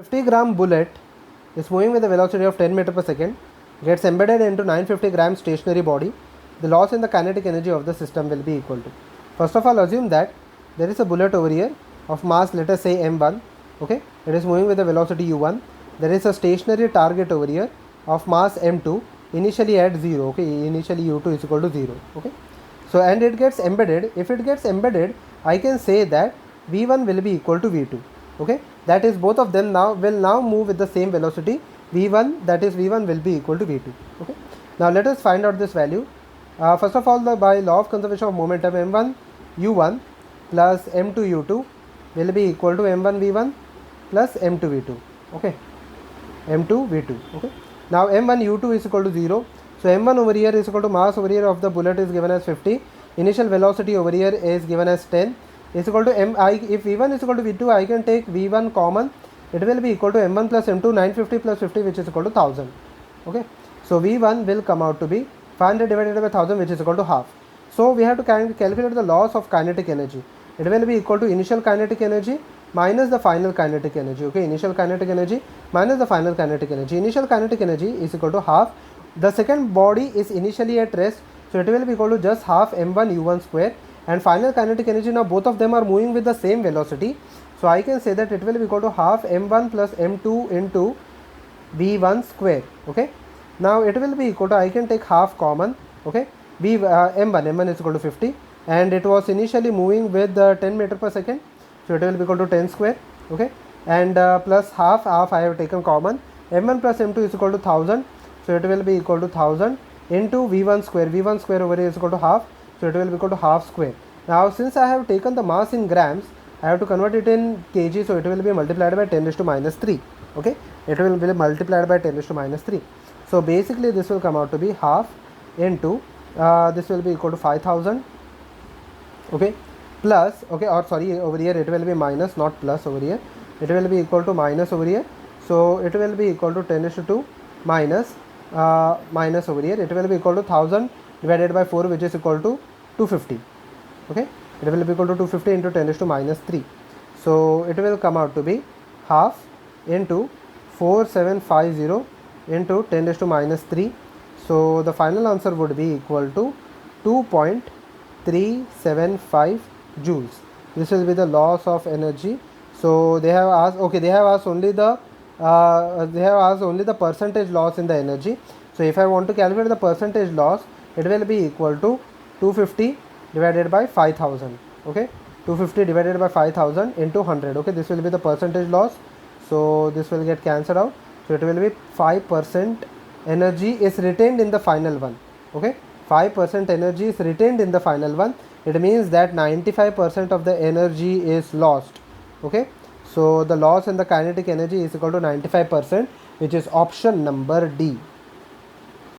50-gram bullet is moving with a velocity of 10 meter per second, gets embedded into 950 gram stationary body. The loss in the kinetic energy of the system will be equal to. First of all, assume that there is a bullet over here of mass, let us say m1. Okay, it is moving with a velocity u1. There is a stationary target over here of mass m2, initially at 0. Okay, initially u2 is equal to 0. Okay, so and it gets embedded. If it gets embedded, I can say that v1 will be equal to v2. Okay, that is both of them will now move with the same velocity v1, that is v1 will be equal to v2. Okay, now let us find out this value. First of all, by law of conservation of momentum, m1 u1 plus m2 u2 will be equal to m1 v1 plus m2 v2. Okay, m2 v2. Okay, now m1 u2 is equal to 0. So m1 over here is equal to mass over here of the bullet is given as 50, initial velocity over here is given as 10, is equal to if v1 is equal to v2, I can take v1 common. It will be equal to m1 plus m2, 950 plus 50, which is equal to 1000. Okay, so v1 will come out to be 500 divided by 1000, which is equal to half. So we have to calculate the loss of kinetic energy. It will be equal to initial kinetic energy minus the final kinetic energy. Okay, initial kinetic energy minus the final kinetic energy. Initial kinetic energy is equal to half. The second body is initially at rest, so it will be equal to just half m1 u1 square. And final kinetic energy, now both of them are moving with the same velocity, so I can say that it will be equal to half m1 plus m2 into v1 square. Okay, now it will be equal to, I can take half common. Okay, m1 is equal to 50, and it was initially moving with 10 meter per second, so it will be equal to 10 square. Okay, and plus half I have taken common. m1 plus m2 is equal to 1000, so it will be equal to 1000 into v1 square. v1 square over here is equal to half, so it will be equal to half square. Now since I have taken the mass in grams, I have to convert it in kg, so it will be multiplied by 10 raised to minus 3. Okay, it will be multiplied by 10 raised to minus 3. So basically this will come out to be half into this will be equal to 5000. Okay, plus, okay, or sorry, over here it will be minus, not plus over here. It will be equal to minus over here, so it will be equal to 10 raised to 2 minus minus over here. It will be equal to 1000 divided by 4, which is equal to 250. Okay, it will be equal to 250 into 10 raised to minus 3. So it will come out to be half into 4750 into 10 raised to minus 3. So the final answer would be equal to 2.375 joules. This will be the loss of energy. So they have asked, okay, they have asked only the percentage loss in the energy. So if I want to calculate the percentage loss, it will be equal to 250 divided by 5000. Okay, 250 divided by 5000 into 100. Okay, this will be the percentage loss, so this will get cancelled out. So it will be 5% energy is retained in the final one. Okay, 5% energy is retained in the final one. It means that 95% of the energy is lost. Okay, so the loss in the kinetic energy is equal to 95%, which is option number D.